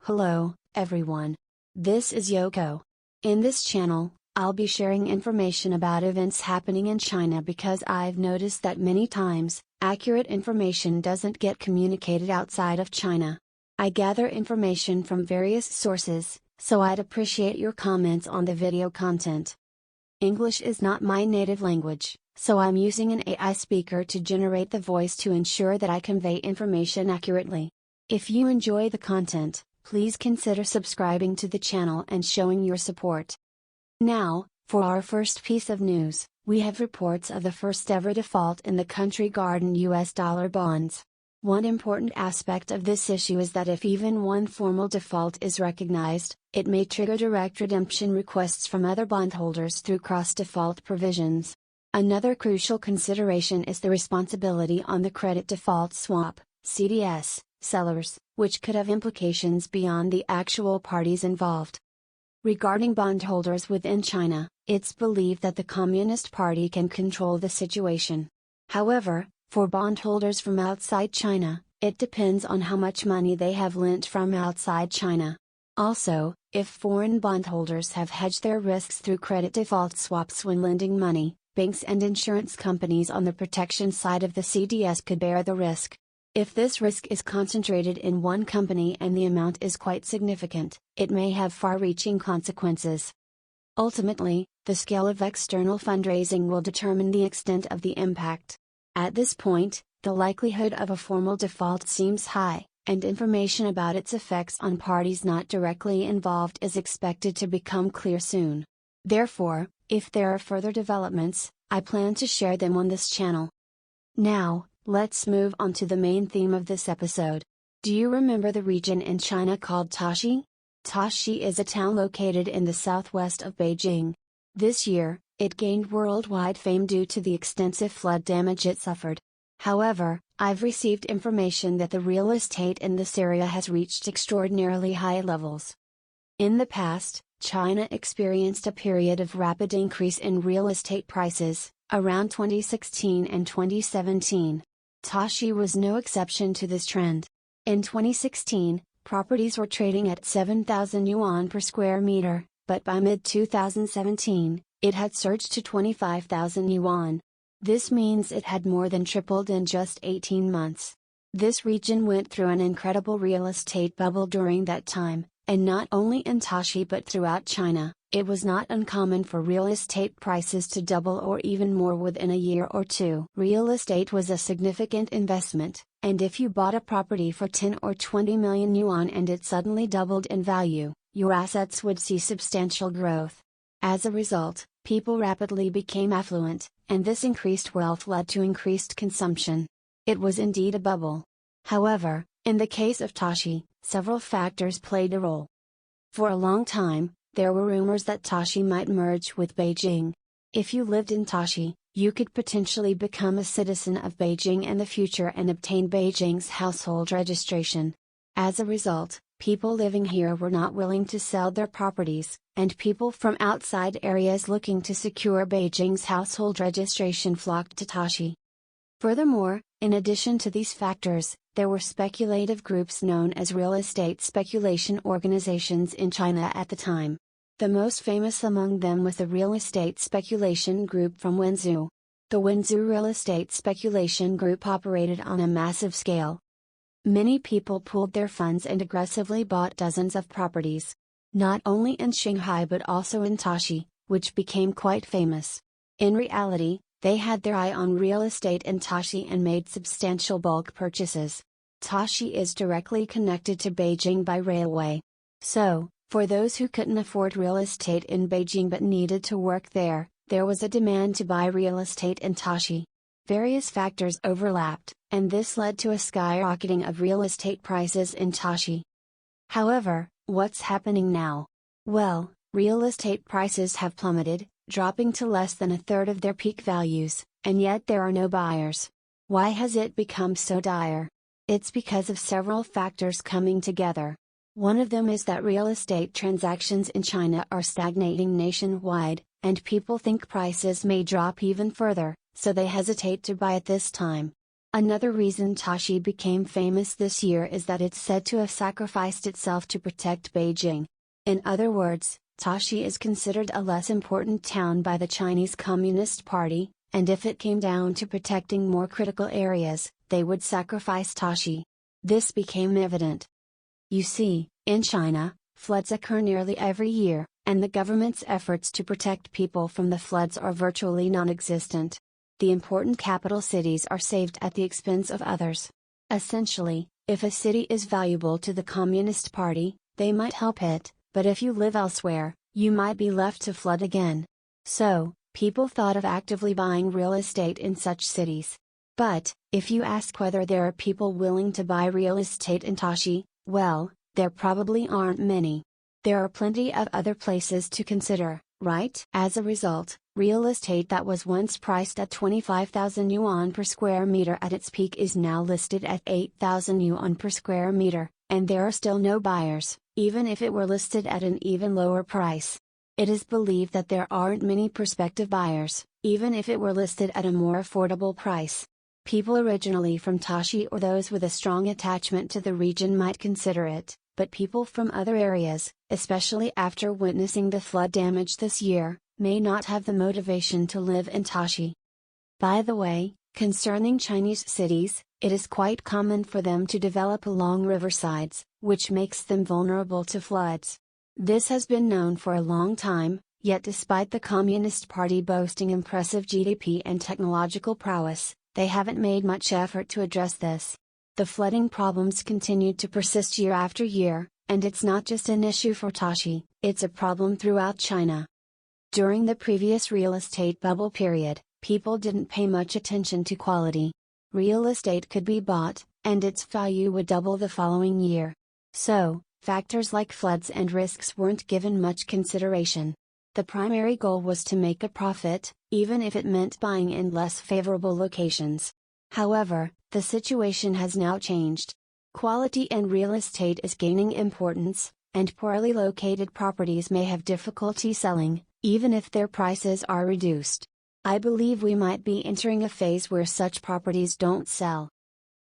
Hello, everyone. This is Yoko. In this channel, I'll be sharing information about events happening in China because I've noticed that many times, accurate information doesn't get communicated outside of China. I gather information from various sources, so I'd appreciate your comments on the video content. English is not my native language, so I'm using an AI speaker to generate the voice to ensure that I convey information accurately. If you enjoy the content, please consider subscribing to the channel and showing your support. Now, for our first piece of news, we have reports of the first ever default in the country regarding US dollar bonds. One important aspect of this issue is that if even one formal default is recognized, it may trigger direct redemption requests from other bondholders through cross-default provisions. Another crucial consideration is the responsibility on the credit default swap, CDS, sellers, which could have implications beyond the actual parties involved. Regarding bondholders within China, it's believed that the Communist Party can control the situation. However, for bondholders from outside China, it depends on how much money they have lent from outside China. Also, if foreign bondholders have hedged their risks through credit default swaps when lending money, banks and insurance companies on the protection side of the CDS could bear the risk. If this risk is concentrated in one company and the amount is quite significant, it may have far-reaching consequences. Ultimately, the scale of external fundraising will determine the extent of the impact. At this point, the likelihood of a formal default seems high, and information about its effects on parties not directly involved is expected to become clear soon. Therefore, if there are further developments, I plan to share them on this channel. Now, let's move on to the main theme of this episode. Do you remember the region in China called Taxi? Taxi is a town located in the southwest of Beijing. This year, it gained worldwide fame due to the extensive flood damage it suffered. However, I've received information that the real estate in this area has reached extraordinarily high levels. In the past, China experienced a period of rapid increase in real estate prices, around 2016 and 2017. Taxi was no exception to this trend. In 2016, properties were trading at 7,000 yuan per square meter, but by mid-2017, it had surged to 25,000 yuan. This means it had more than tripled in just 18 months. This region went through an incredible real estate bubble during that time, and not only in Taxi but throughout China. It was not uncommon for real estate prices to double or even more within a year or two. Real estate was a significant investment, and if you bought a property for 10 or 20 million yuan and it suddenly doubled in value, your assets would see substantial growth. As a result, people rapidly became affluent, and this increased wealth led to increased consumption. It was indeed a bubble. However, in the case of Taxi, several factors played a role. For a long time, there were rumors that Taxi might merge with Beijing. If you lived in Taxi, you could potentially become a citizen of Beijing in the future and obtain Beijing's household registration. As a result, people living here were not willing to sell their properties, and people from outside areas looking to secure Beijing's household registration flocked to Taxi. Furthermore, in addition to these factors, there were speculative groups known as real estate speculation organizations in China at the time. The most famous among them was the real estate speculation group from Guizhou. The Guizhou real estate speculation group operated on a massive scale. Many people pooled their funds and aggressively bought dozens of properties. Not only in Shanghai but also in Taxi, which became quite famous. In reality, they had their eye on real estate in Taxi and made substantial bulk purchases. Taxi is directly connected to Beijing by railway. So, for those who couldn't afford real estate in Beijing but needed to work there, there was a demand to buy real estate in Taxi. Various factors overlapped, and this led to a skyrocketing of real estate prices in Taxi. However, what's happening now? Well, real estate prices have plummeted, dropping to less than a third of their peak values, and yet there are no buyers. Why has it become so dire? It's because of several factors coming together. One of them is that real estate transactions in China are stagnating nationwide, and people think prices may drop even further, so they hesitate to buy at this time. Another reason Tashi became famous this year is that it's said to have sacrificed itself to protect Beijing. In other words, Tashi is considered a less important town by the Chinese Communist Party, and if it came down to protecting more critical areas, they would sacrifice Tashi. This became evident. You see, in China, floods occur nearly every year, and the government's efforts to protect people from the floods are virtually non-existent. The important capital cities are saved at the expense of others. Essentially, if a city is valuable to the Communist Party, they might help it, but if you live elsewhere, you might be left to flood again. So, people thought of actively buying real estate in such cities. But, if you ask whether there are people willing to buy real estate in Tashi, well, there probably aren't many. There are plenty of other places to consider, right? As a result, real estate that was once priced at 25,000 yuan per square meter at its peak is now listed at 8,000 yuan per square meter, and there are still no buyers, even if it were listed at an even lower price. It is believed that there aren't many prospective buyers, even if it were listed at a more affordable price. People originally from Tashi or those with a strong attachment to the region might consider it, but people from other areas, especially after witnessing the flood damage this year, may not have the motivation to live in Tashi. By the way, concerning Chinese cities, it is quite common for them to develop along riversides, which makes them vulnerable to floods. This has been known for a long time, yet despite the Communist Party boasting impressive GDP and technological prowess, they haven't made much effort to address this. The flooding problems continued to persist year after year, and it's not just an issue for Tashi, it's a problem throughout China. During the previous real estate bubble period, people didn't pay much attention to quality. Real estate could be bought, and its value would double the following year. So, factors like floods and risks weren't given much consideration. The primary goal was to make a profit, even if it meant buying in less favorable locations. However, the situation has now changed. Quality in real estate is gaining importance, and poorly located properties may have difficulty selling, even if their prices are reduced. I believe we might be entering a phase where such properties don't sell.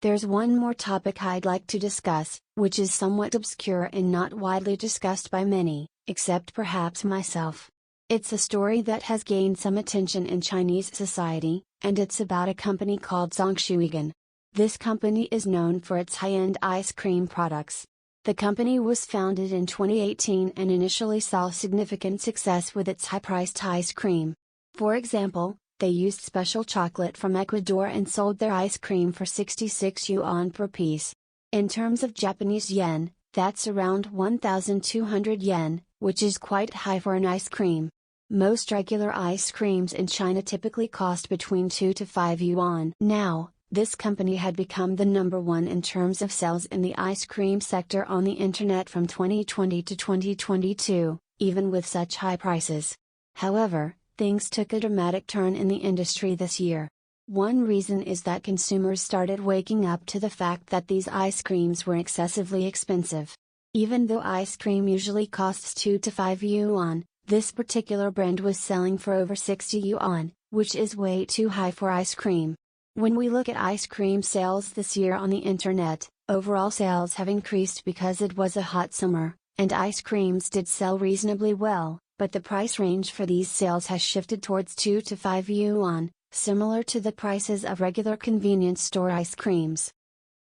There's one more topic I'd like to discuss, which is somewhat obscure and not widely discussed by many, except perhaps myself. It's a story that has gained some attention in Chinese society, and it's about a company called Zhongshuigan. This company is known for its high-end ice cream products. The company was founded in 2018 and initially saw significant success with its high-priced ice cream. For example, they used special chocolate from Ecuador and sold their ice cream for 66 yuan per piece. In terms of Japanese yen, that's around 1,200 yen, which is quite high for an ice cream. Most regular ice creams in China typically cost between 2 to 5 yuan. Now, this company had become the number one in terms of sales in the ice cream sector on the internet from 2020 to 2022, even with such high prices. However, things took a dramatic turn in the industry this year. One reason is that consumers started waking up to the fact that these ice creams were excessively expensive. Even though ice cream usually costs 2 to 5 yuan, this particular brand was selling for over 60 yuan, which is way too high for ice cream. When we look at ice cream sales this year on the internet, overall sales have increased because it was a hot summer, and ice creams did sell reasonably well, but the price range for these sales has shifted towards 2 to 5 yuan, similar to the prices of regular convenience store ice creams.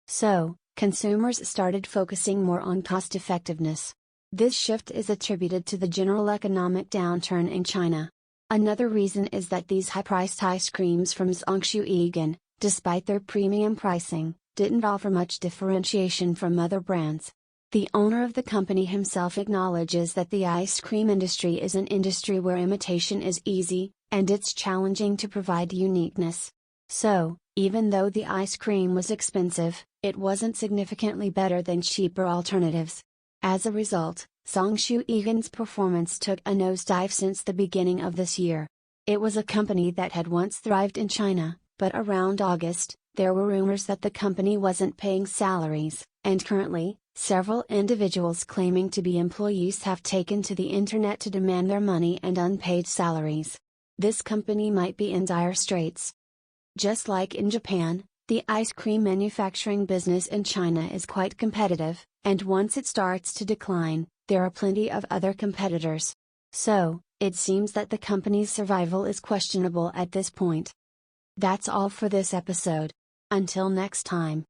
So, consumers started focusing more on cost effectiveness. This shift is attributed to the general economic downturn in China. Another reason is that these high-priced ice creams from Zhongshuigan, despite their premium pricing, didn't offer much differentiation from other brands. The owner of the company himself acknowledges that the ice cream industry is an industry where imitation is easy, and it's challenging to provide uniqueness. So, even though the ice cream was expensive, it wasn't significantly better than cheaper alternatives. As a result, Zhongshuigan's performance took a nosedive since the beginning of this year. It was a company that had once thrived in China, but around August, there were rumors that the company wasn't paying salaries, and currently, several individuals claiming to be employees have taken to the internet to demand their money and unpaid salaries. This company might be in dire straits. Just like in Japan, The ice cream manufacturing business in China is quite competitive, and once it starts to decline, there are plenty of other competitors. So, it seems that the company's survival is questionable at this point. That's all for this episode. Until next time.